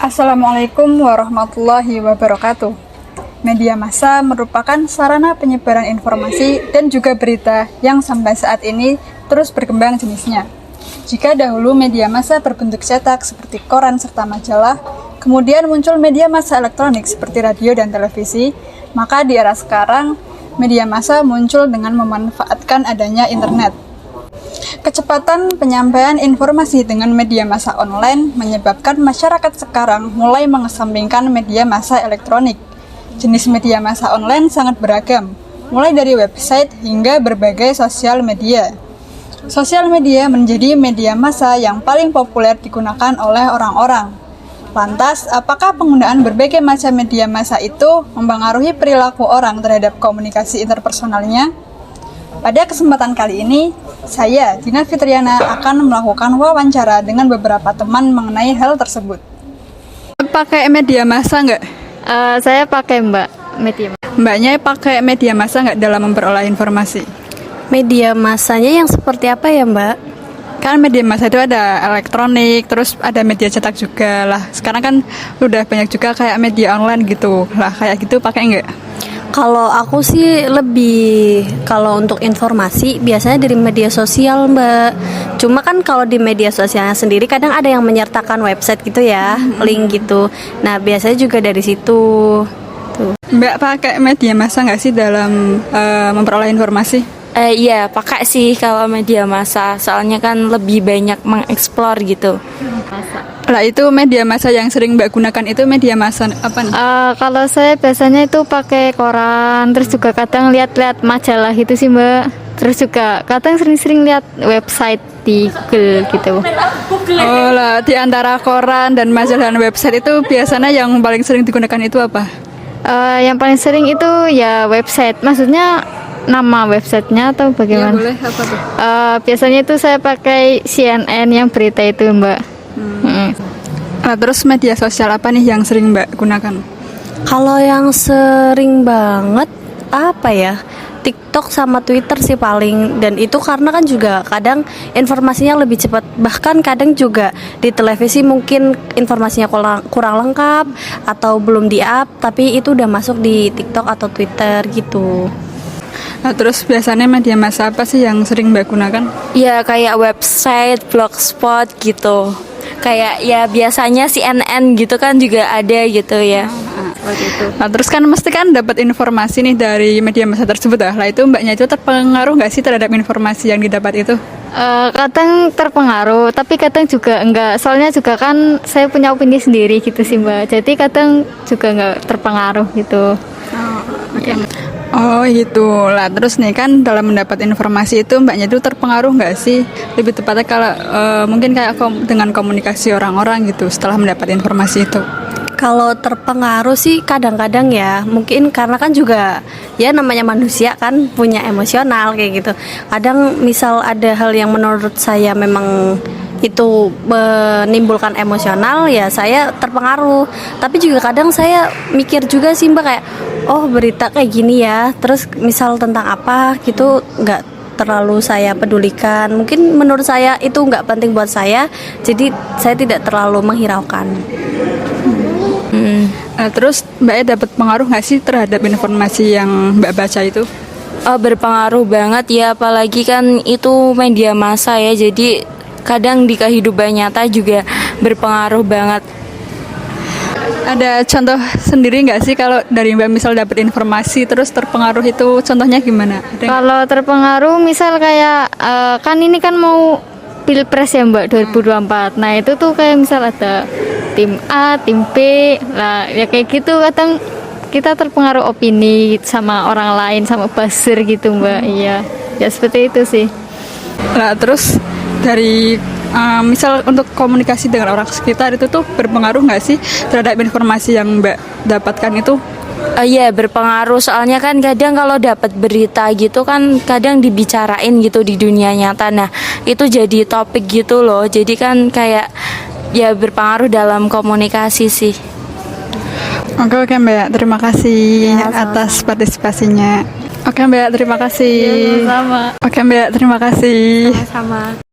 Assalamualaikum warahmatullahi wabarakatuh. Media massa merupakan sarana penyebaran informasi dan juga berita yang sampai saat ini terus berkembang jenisnya. Jika dahulu media massa berbentuk cetak seperti koran serta majalah, kemudian muncul media massa elektronik seperti radio dan televisi, maka di era sekarang media massa muncul dengan memanfaatkan adanya internet. Kecepatan penyampaian informasi dengan media massa online menyebabkan masyarakat sekarang mulai mengesampingkan media massa elektronik. Jenis media massa online sangat beragam, mulai dari website hingga berbagai sosial media. Sosial media menjadi media massa yang paling populer digunakan oleh orang-orang. Lantas, apakah penggunaan berbagai macam media massa itu mempengaruhi perilaku orang terhadap komunikasi interpersonalnya? Pada kesempatan kali ini, saya, Dina Fitriana, akan melakukan wawancara dengan beberapa teman mengenai hal tersebut. Pakai media massa nggak? Saya pakai media. Mbaknya pakai media massa nggak dalam memperoleh informasi? Media massanya yang seperti apa ya, Mbak? Kan media massa itu ada elektronik, terus ada media cetak juga lah. Sekarang kan udah banyak juga kayak media online gitu lah, kayak gitu pakai nggak? Kalau aku sih kalau untuk informasi biasanya dari media sosial, Mbak. Cuma kan kalau di media sosialnya sendiri kadang ada yang menyertakan website gitu ya, link gitu. Nah, biasanya juga dari situ. Tuh. Mbak pakai media massa nggak sih dalam memperoleh informasi? Iya, pakai sih kalau media massa. Soalnya kan lebih banyak mengeksplor gitu. Lah itu media massa yang sering Mbak gunakan itu media massa apa nih? Kalau saya biasanya itu pakai koran, terus juga kadang lihat-lihat majalah gitu sih, Mbak. Terus juga kadang sering-sering lihat website di Google gitu. Oh lah, di antara koran dan majalah dan website itu biasanya yang paling sering digunakan itu apa? Yang paling sering itu ya website. Maksudnya nama websitenya atau bagaimana? Ya boleh, apa tuh? Biasanya itu saya pakai CNN yang berita itu, Mbak. Nah, terus media sosial apa nih yang sering Mbak gunakan? Kalau yang sering banget apa ya? TikTok sama Twitter sih paling, dan itu karena kan juga kadang informasinya lebih cepat, bahkan kadang juga di televisi mungkin informasinya kurang lengkap atau belum di-up, tapi itu udah masuk di TikTok atau Twitter gitu. Nah, terus biasanya media massa apa sih yang sering Mbak gunakan? Ya kayak website, blogspot gitu. Kayak ya biasanya CNN gitu kan juga ada gitu ya. Nah, terus kan mesti kan dapat informasi nih dari media massa tersebut lah. Lah itu Mbaknya itu terpengaruh nggak sih terhadap informasi yang didapat itu? Kadang terpengaruh, tapi kadang juga enggak. Soalnya juga kan saya punya opini sendiri gitu sih, Mbak. Jadi kadang juga enggak terpengaruh gitu. Okay. Oh gitu lah. Terus nih kan dalam mendapat informasi itu Mbaknya itu terpengaruh nggak sih? Lebih tepatnya kalau mungkin kayak dengan komunikasi orang-orang gitu setelah mendapat informasi itu. Kalau terpengaruh sih kadang-kadang ya, mungkin karena kan juga ya namanya manusia kan punya emosional kayak gitu. Kadang misal ada hal yang menurut saya memang itu menimbulkan emosional, ya saya terpengaruh. Tapi juga kadang saya mikir juga sih, Mbak, kayak oh berita kayak gini ya, terus misal tentang apa gitu nggak terlalu saya pedulikan. Mungkin menurut saya itu nggak penting buat saya, jadi saya tidak terlalu menghiraukan. Nah, terus Mbaknya dapat pengaruh nggak sih terhadap informasi yang Mbak baca itu? Oh, berpengaruh banget ya, apalagi kan itu media massa ya. Jadi kadang di kehidupan nyata juga berpengaruh banget. Ada contoh sendiri nggak sih kalau dari Mbak misal dapat informasi terus terpengaruh itu contohnya gimana? Kalau terpengaruh misal kayak kan ini kan mau Pilpres ya, Mbak, 2024. Nah itu tuh kayak misal ada tim A, tim B lah ya kayak gitu, kadang kita terpengaruh opini sama orang lain, sama buzzer gitu, Mbak. Iya ya seperti itu sih. Nah, terus dari misal untuk komunikasi dengan orang sekitar itu tuh berpengaruh nggak sih terhadap informasi yang Mbak dapatkan itu? Iya, berpengaruh. Soalnya kan kadang kalau dapat berita gitu kan kadang dibicarain gitu di dunia nyata. Nah itu jadi topik gitu loh. Jadi kan kayak ya berpengaruh dalam komunikasi sih. Oke Mbak, terima kasih Ya, atas partisipasinya. Oke Mbak, terima kasih. Sama. Oke Mbak, terima kasih. Sama.